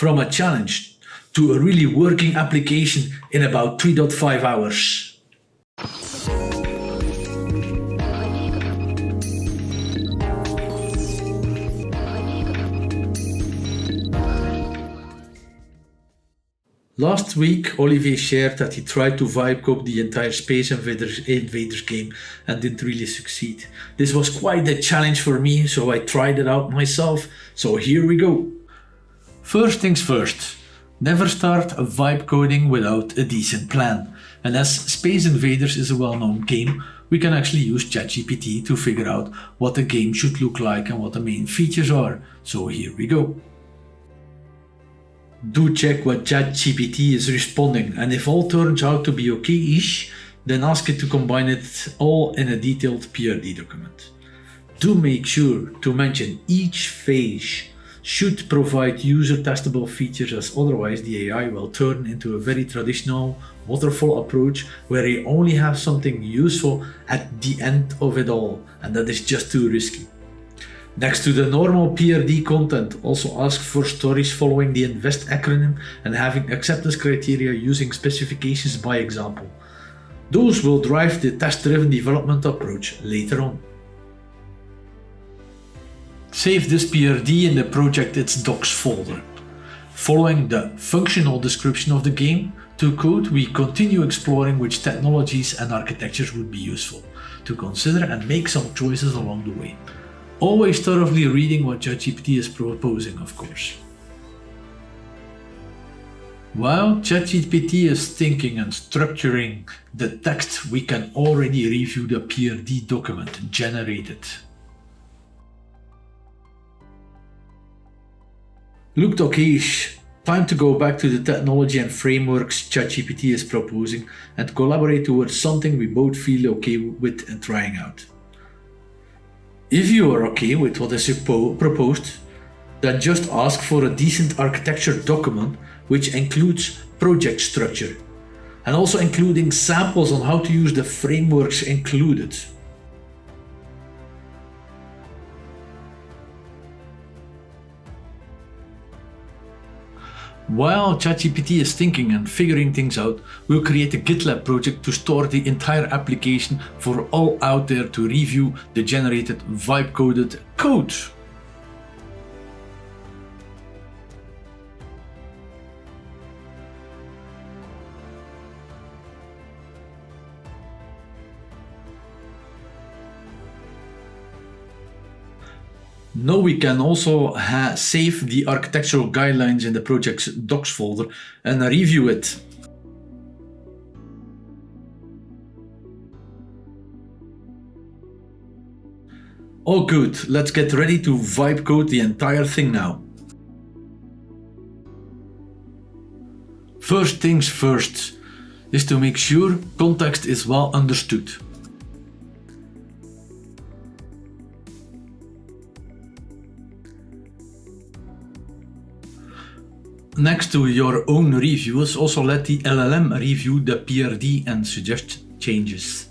from a challenge to a really working application in about 3.5 hours. Last week, Olivier shared that he tried to vibe code the entire Space Invaders game and didn't really succeed. This was quite a challenge for me, so I tried it out myself. So here we go. First things first, never start a vibe coding without a decent plan. And as Space Invaders is a well-known game, we can actually use ChatGPT to figure out what the game should look like and what the main features are. So here we go. Do check what ChatGPT is responding, and if all turns out to be okay-ish, then ask it to combine it all in a detailed PRD document. Do make sure to mention each phase should provide user-testable features, as otherwise the AI will turn into a very traditional waterfall approach where you only have something useful at the end of it all, and that is just too risky. Next to the normal PRD content, also ask for stories following the INVEST acronym and having acceptance criteria using specifications by example. Those will drive the test-driven development approach later on. Save this PRD in the project its docs folder. Following the functional description of the game, to code we continue exploring which technologies and architectures would be useful to consider and make some choices along the way. Always thoroughly reading what ChatGPT is proposing, of course. While ChatGPT is thinking and structuring the text, we can already review the PRD document generated. Looked okay-ish. Time to go back to the technology and frameworks ChatGPT is proposing and collaborate towards something we both feel okay with and trying out. If you are okay with what is proposed, then just ask for a decent architecture document which includes project structure and also including samples on how to use the frameworks included. While ChatGPT is thinking and figuring things out, we'll create a GitLab project to store the entire application for all out there to review the generated vibe-coded code. Now we can also save the architectural guidelines in the project's docs folder and review it. All good, let's get ready to vibe code the entire thing now. First things first is to make sure context is well understood. Next to your own reviews, also let the LLM review the PRD and suggest changes.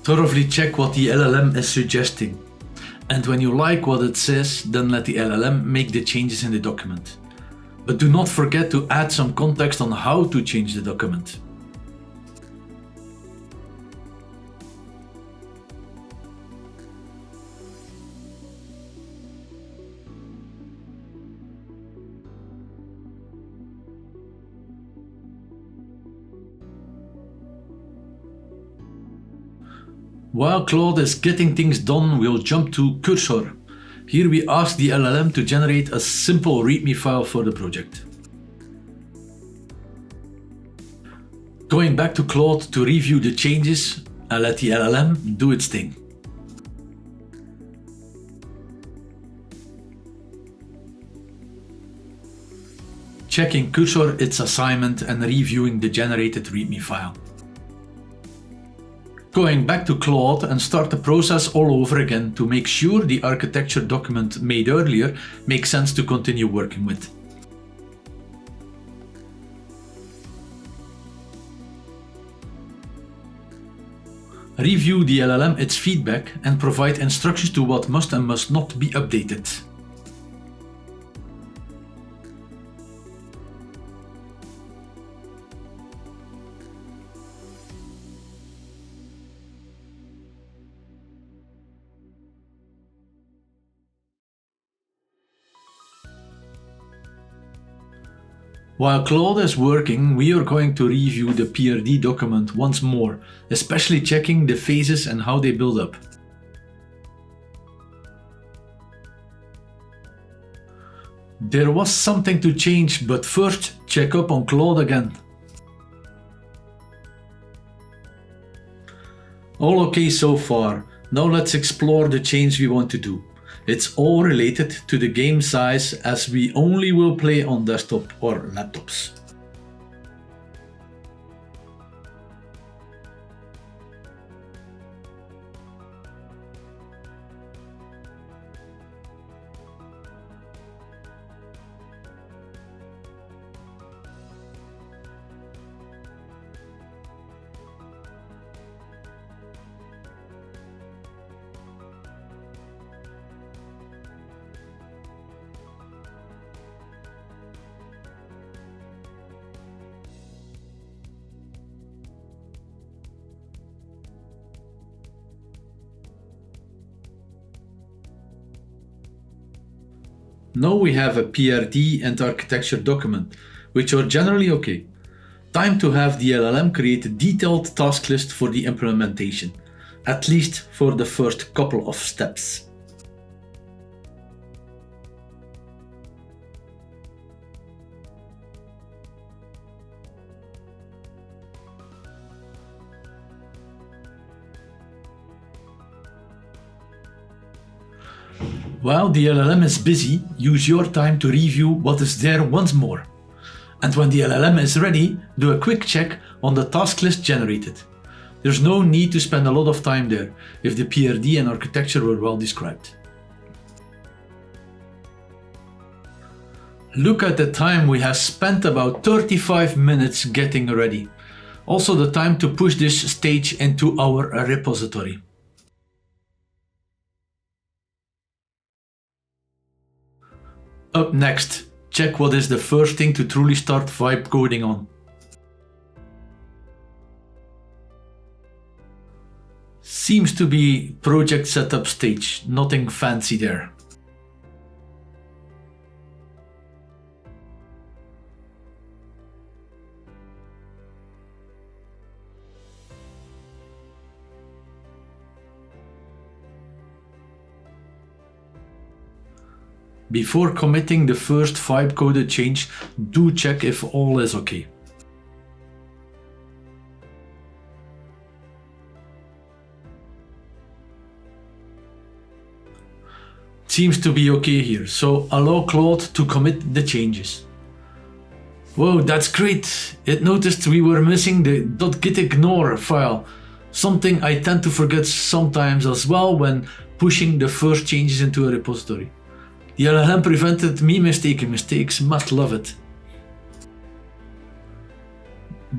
Thoroughly check what the LLM is suggesting. And when you like what it says, then let the LLM make the changes in the document. But do not forget to add some context on how to change the document. While Claude is getting things done, we'll jump to Cursor. Here we ask the LLM to generate a simple README file for the project. Going back to Claude to review the changes and let the LLM do its thing. Checking Cursor its assignment and reviewing the generated README file. Going back to Claude and start the process all over again to make sure the architecture document made earlier makes sense to continue working with. Review the LLM its feedback and provide instructions to what must and must not be updated. While Claude is working, we are going to review the PRD document once more, especially checking the phases and how they build up. There was something to change, but first check up on Claude again. All okay so far. Now let's explore the change we want to do. It's all related to the game size, as we only will play on desktop or laptops. Now we have a PRD and architecture document, which are generally okay. Time to have the LLM create a detailed task list for the implementation, at least for the first couple of steps. While the LLM is busy, use your time to review what is there once more. And when the LLM is ready, do a quick check on the task list generated. There's no need to spend a lot of time there if the PRD and architecture were well described. Look at the time we have spent, about 35 minutes getting ready. Also the time to push this stage into our repository. Up next, check what is the first thing to truly start vibe coding on. Seems to be project setup stage, nothing fancy there. Before committing the first vibe coded change, do check if all is okay. Seems to be okay here, so allow Claude to commit the changes. Whoa, that's great! It noticed we were missing the .gitignore file, something I tend to forget sometimes as well when pushing the first changes into a repository. The LLM prevented me making mistakes, must love it.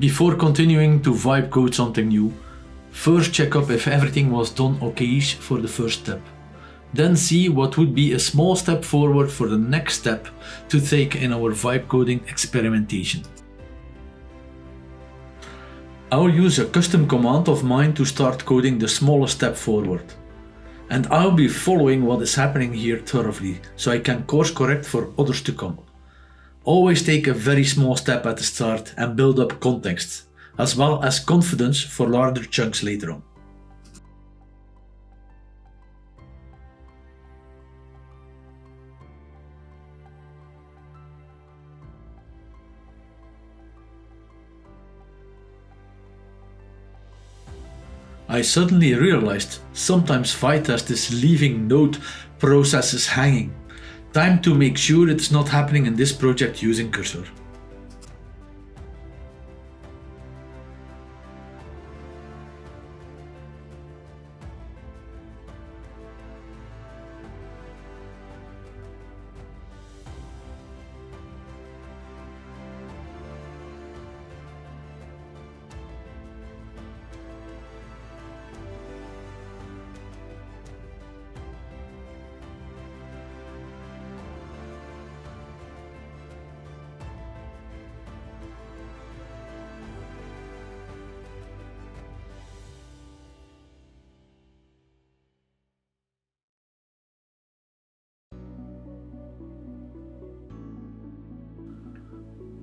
Before continuing to vibe code something new, first check up if everything was done okay-ish for the first step. Then see what would be a small step forward for the next step to take in our vibe coding experimentation. I'll use a custom command of mine to start coding the smallest step forward. And I'll be following what is happening here thoroughly, so I can course correct for others to come. Always take a very small step at the start and build up context, as well as confidence for larger chunks later on. I suddenly realized sometimes Vitest is leaving node processes hanging. Time to make sure it's not happening in this project using Cursor.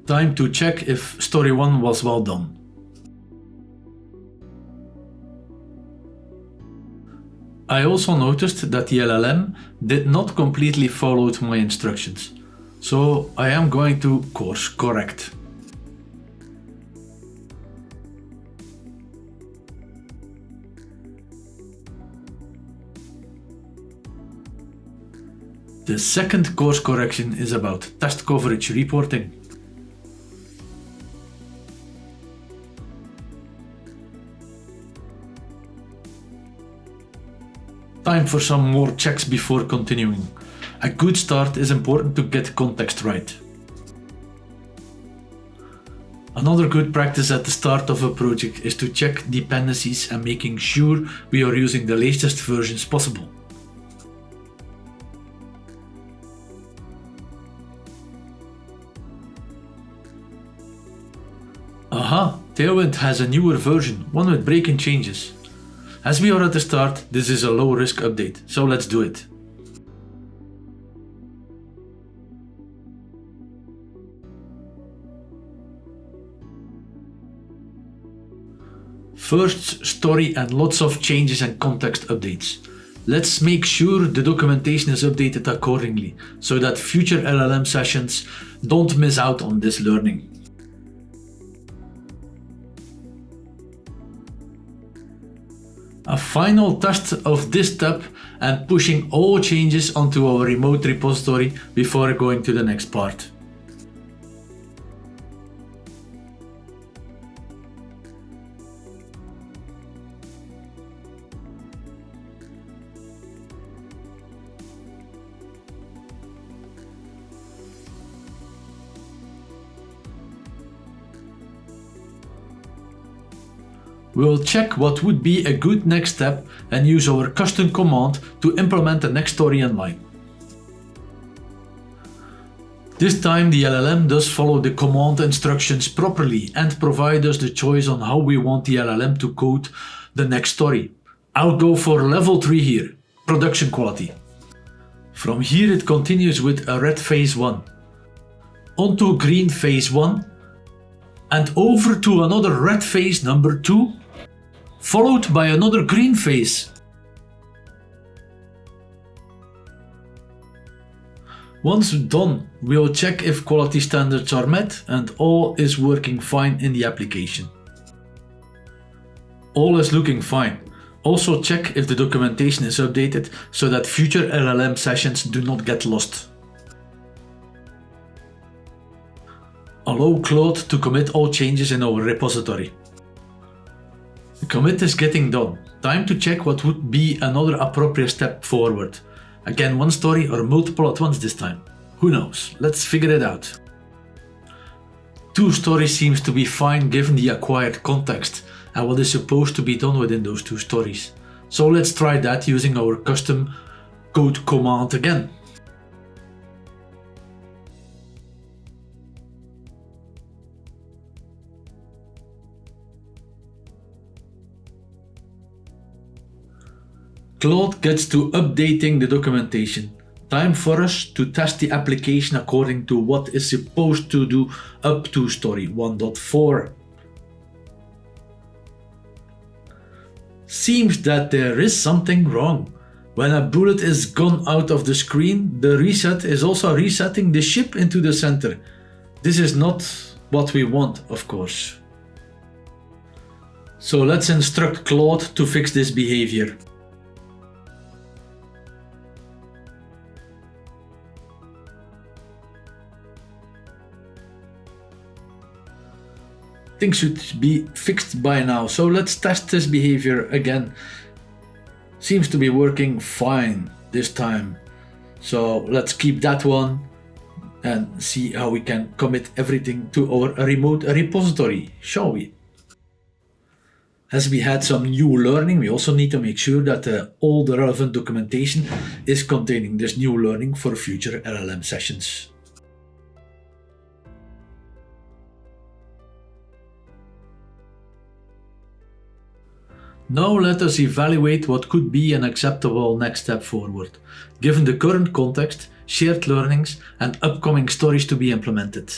Time to check if story 1 was well done. I also noticed that the LLM did not completely follow my instructions, so I am going to course correct. The second course correction is about test coverage reporting. Time for some more checks before continuing. A good start is important to get context right. Another good practice at the start of a project is to check dependencies and making sure we are using the latest versions possible. Aha, Tailwind has a newer version, one with breaking changes. As we are at the start, this is a low risk update, so let's do it. First, story and lots of changes and context updates. Let's make sure the documentation is updated accordingly, so that future LLM sessions don't miss out on this learning. A final test of this step and pushing all changes onto our remote repository before going to the next part. We'll check what would be a good next step and use our custom command to implement the next story in line. This time the LLM does follow the command instructions properly and provide us the choice on how we want the LLM to code the next story. I'll go for level 3 here, production quality. From here it continues with a red phase 1, onto green phase 1, and over to another red phase number 2, followed by another green phase. Once done, we'll check if quality standards are met and all is working fine in the application. All is looking fine. Also check if the documentation is updated so that future LLM sessions do not get lost. Allow Claude to commit all changes in our repository. The commit is getting done. Time to check what would be another appropriate step forward. Again, one story or multiple at once this time. Who knows? Let's figure it out. 2 stories seems to be fine given the acquired context and what is supposed to be done within those 2 stories. So let's try that using our custom code command again. Claude gets to updating the documentation. Time for us to test the application according to what is supposed to do up to story 1.4. Seems that there is something wrong. When a bullet is gone out of the screen, the reset is also resetting the ship into the center. This is not what we want, of course. So let's instruct Claude to fix this behavior. Things should be fixed by now, so let's test this behavior again. Seems to be working fine this time, so let's keep that one and see how we can commit everything to our remote repository, shall we? As we had some new learning, we also need to make sure that all the relevant documentation is containing this new learning for future LLM sessions. Now let us evaluate what could be an acceptable next step forward, given the current context, shared learnings, and upcoming stories to be implemented.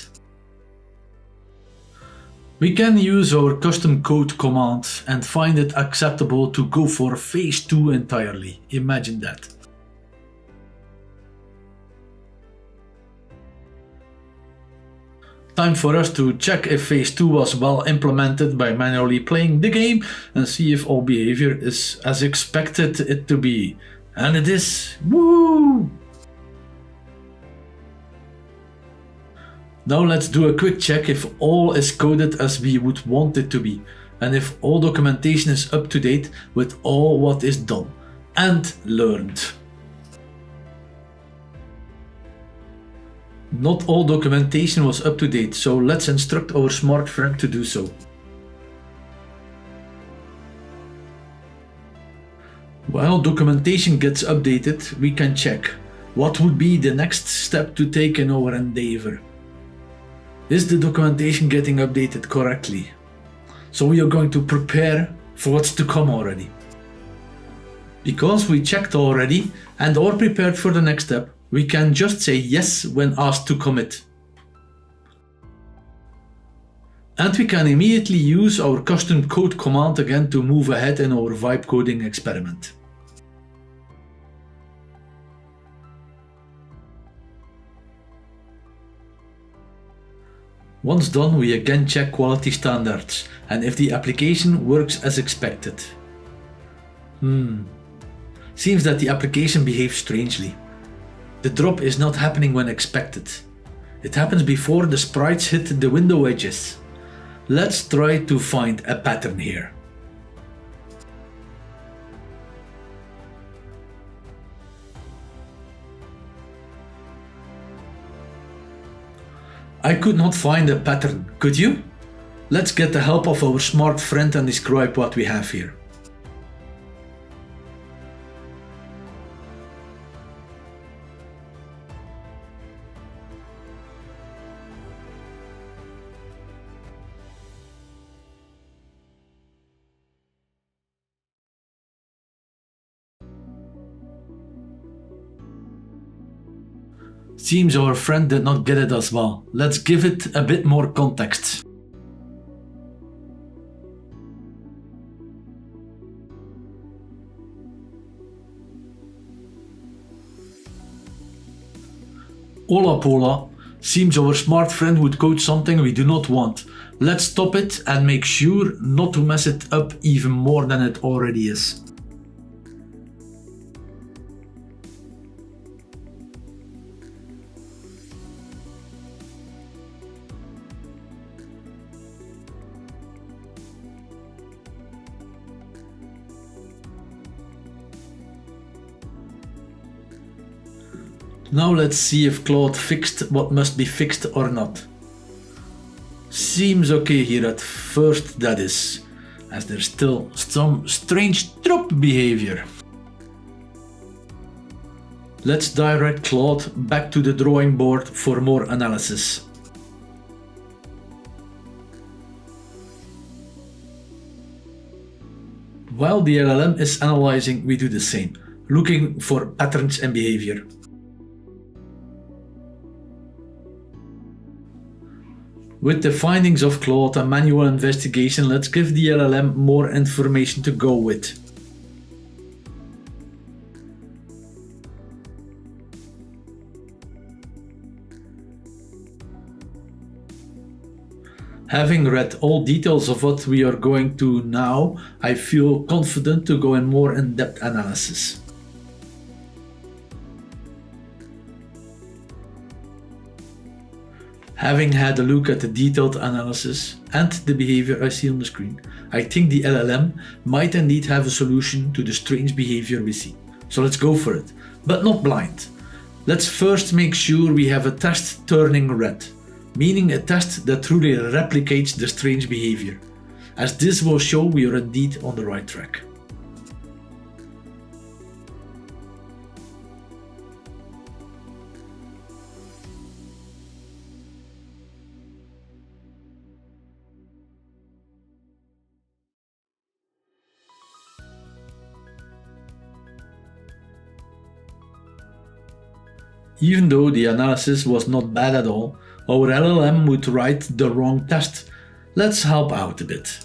We can use our custom code command and find it acceptable to go for phase 2 entirely. Imagine that. Time for us to check if phase 2 was well implemented by manually playing the game and see if all behavior is as expected it to be. And it is. Woo! Now let's do a quick check if all is coded as we would want it to be, and if all documentation is up to date with all what is done and learned. Not all documentation was up to date, so let's instruct our smart friend to do so. While documentation gets updated, we can check what would be the next step to take in our endeavor. Is the documentation getting updated correctly? So we are going to prepare for what's to come already. Because we checked already and are prepared for the next step, we can just say yes when asked to commit. And we can immediately use our custom code command again to move ahead in our vibe coding experiment. Once done, we again check quality standards and if the application works as expected. Seems that the application behaves strangely. The drop is not happening when expected. It happens before the sprites hit the window edges. Let's try to find a pattern here. I could not find a pattern, could you? Let's get the help of our smart friend and describe what we have here. Seems our friend did not get it as well. Let's give it a bit more context. Hola Pola, seems our smart friend would code something we do not want. Let's stop it and make sure not to mess it up even more than it already is. Now let's see if Claude fixed what must be fixed or not. Seems okay here at first, that is, as there's still some strange drop behavior. Let's direct Claude back to the drawing board for more analysis. While the LLM is analyzing, we do the same, looking for patterns and behavior. With the findings of Claude and manual investigation, let's give the LLM more information to go with. Having read all details of what we are going to now, I feel confident to go in more in-depth analysis. Having had a look at the detailed analysis and the behavior I see on the screen, I think the LLM might indeed have a solution to the strange behavior we see. So let's go for it, but not blind. Let's first make sure we have a test turning red, meaning a test that truly replicates the strange behavior, as this will show we are indeed on the right track. Even though the analysis was not bad at all, our LLM would write the wrong test, Let's help out a bit.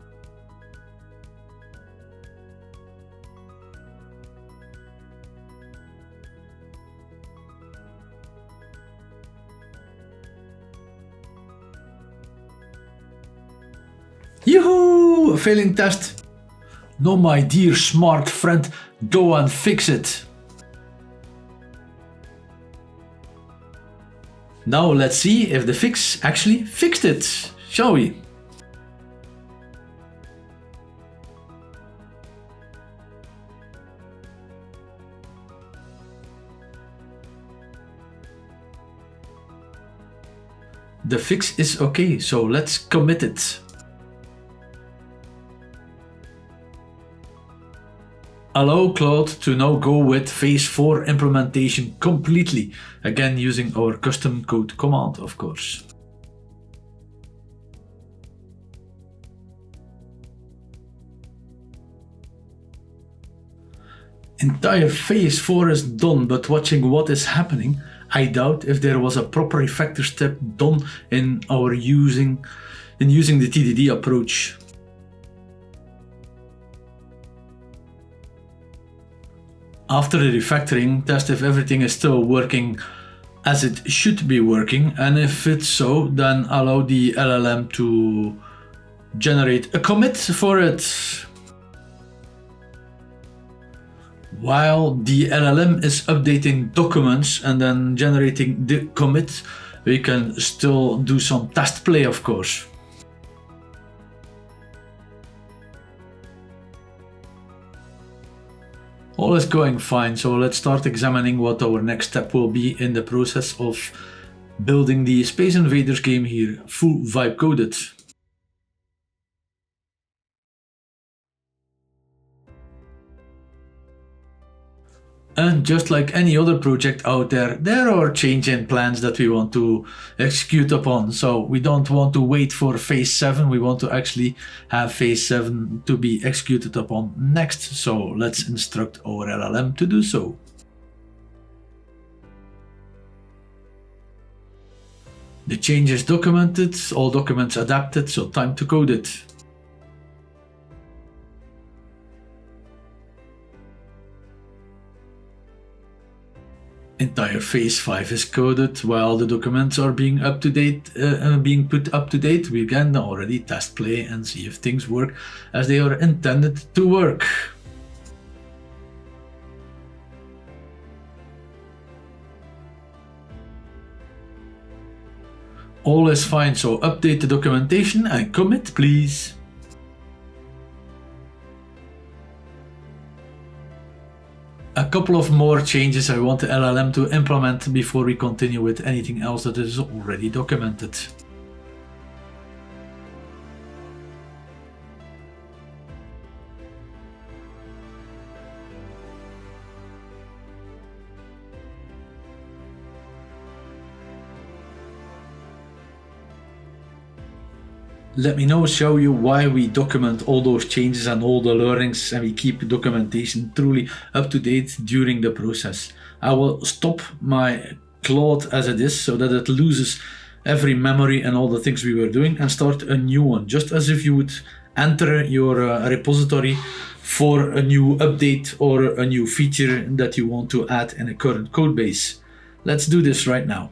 Yoo-hoo! A failing test. No, my dear smart friend, go and fix it. Now let's see if the fix actually fixed it, shall we? The fix is okay, so let's commit it. Allow Claude to now go with phase 4 implementation completely, again using our custom code command, of course. Entire phase 4 is done, but watching what is happening, I doubt if there was a proper refactor step done in using the TDD approach. After the refactoring, test if everything is still working as it should be working, and if it's so, then allow the LLM to generate a commit for it. While the LLM is updating documents and then generating the commit, we can still do some test play, of course. All is going fine, so let's start examining what our next step will be in the process of building the Space Invaders game here, full vibe coded. And just like any other project out there are change in plans that we want to execute upon. So we don't want to wait for phase 7, we want to actually have phase 7 to be executed upon next. So let's instruct our LLM to do so. The change is documented, all documents adapted, so time to code it. Entire phase 5 is coded. While the documents are being put up to date, we can already test play and see if things work as they are intended to work. All is fine, so update the documentation and commit, please. A couple of more changes I want the LLM to implement before we continue with anything else that is already documented. Let me now show you why we document all those changes and all the learnings, and we keep documentation truly up to date during the process. I will stop my Claude as it is so that it loses every memory and all the things we were doing and start a new one, just as if you would enter your repository for a new update or a new feature that you want to add in a current code base. Let's do this right now.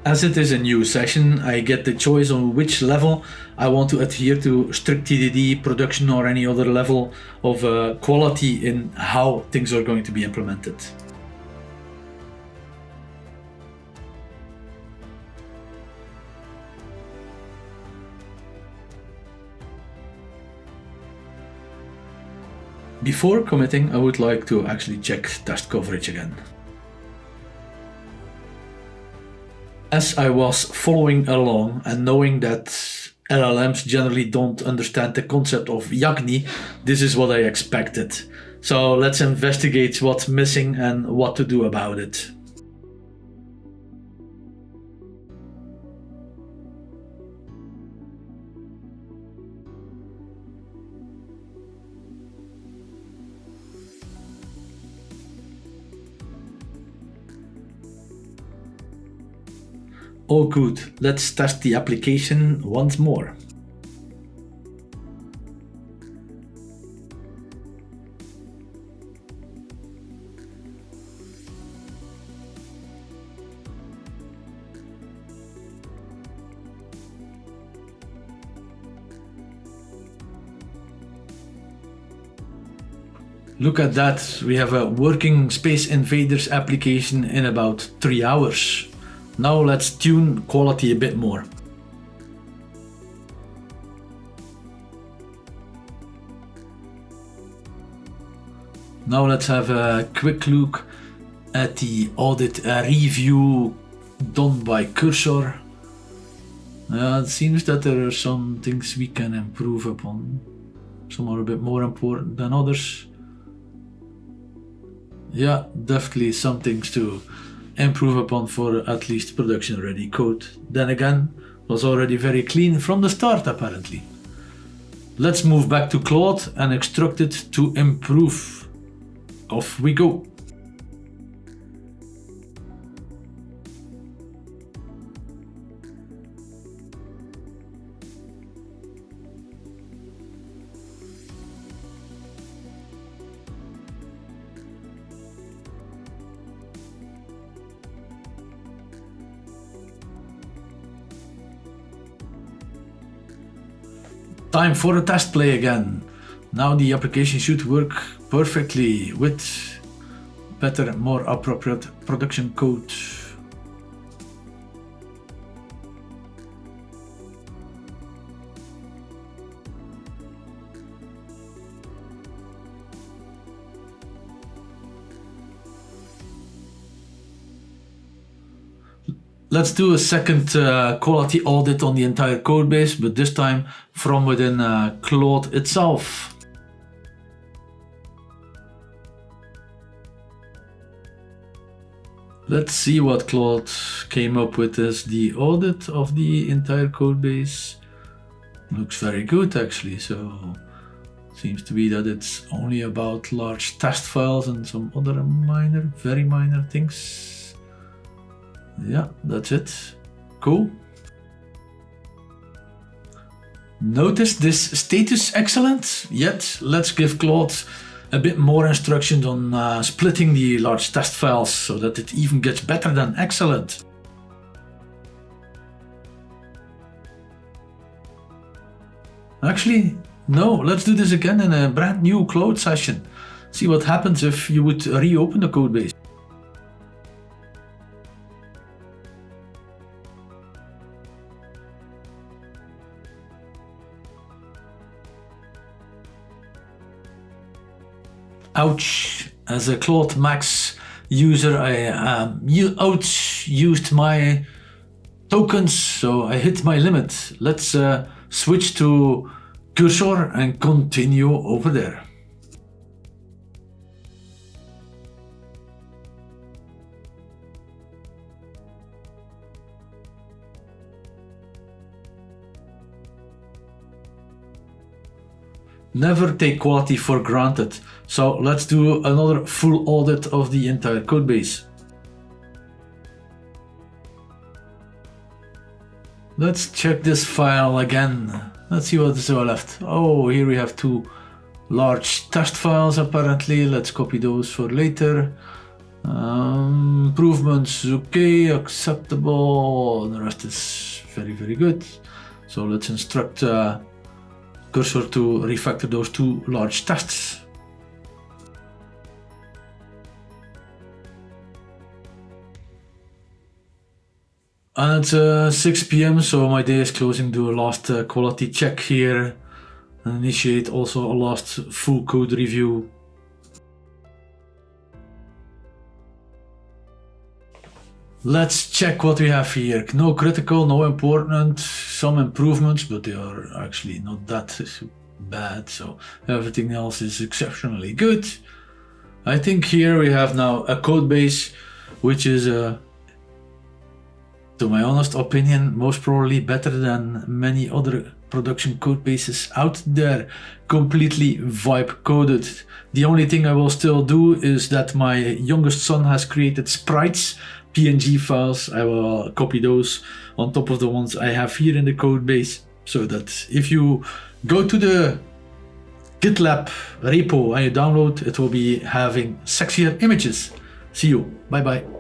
As it is a new session, I get the choice on which level I want to adhere to strict TDD, production, or any other level of quality in how things are going to be implemented. Before committing, I would like to actually check test coverage again. As I was following along and knowing that LLMs generally don't understand the concept of Yagni, this is what I expected. So let's investigate what's missing and what to do about it. All good. Let's test the application once more. Look at that, we have a working Space Invaders application in about 3 hours. Now let's tune quality a bit more. Now let's have a quick look at the audit review done by Cursor. It seems that there are some things we can improve upon. Some are a bit more important than others. Yeah, definitely some things to improve upon for at least production ready code. Then again, was already very clean from the start apparently. Let's move back to Claude and extract it to improve. Off we go. Time for a test play again. Now the application should work perfectly with better, more appropriate production code. Let's do a second quality audit on the entire code base, but this time from within Claude itself. Let's see what Claude came up with as the audit of the entire code base. Looks very good actually, so seems to be that it's only about large test files and some other minor, very minor things. Yeah, that's it. Cool. Notice this status excellent, yet let's give Claude a bit more instructions on splitting the large test files so that it even gets better than excellent. Actually, no, let's do this again in a brand new Claude session. See what happens if you would reopen the code base. Ouch, as a Claude Max user I ouch-used my tokens, so I hit my limit. Let's switch to Cursor and continue over there. Never take quality for granted, so let's do another full audit of the entire code base. Let's check this file again. Let's see what is left. Oh, here we have two large test files apparently. Let's copy those for later. Improvements, okay, acceptable. The rest is very, very good. So let's instruct Cursor to refactor those two large tests. And it's 6 PM, so my day is closing. Do a last quality check here and initiate also a last full code review. Let's check what we have here. No critical, no important, some improvements, but they are actually not that bad, so everything else is exceptionally good. I think here we have now a code base which is, to my honest opinion, most probably better than many other production code bases out there, completely vibe coded. The only thing I will still do is that my youngest son has created sprites PNG files. I will copy those on top of the ones I have here in the code base, so that if you go to the GitLab repo and you download, it will be having sexier images. See you. Bye bye.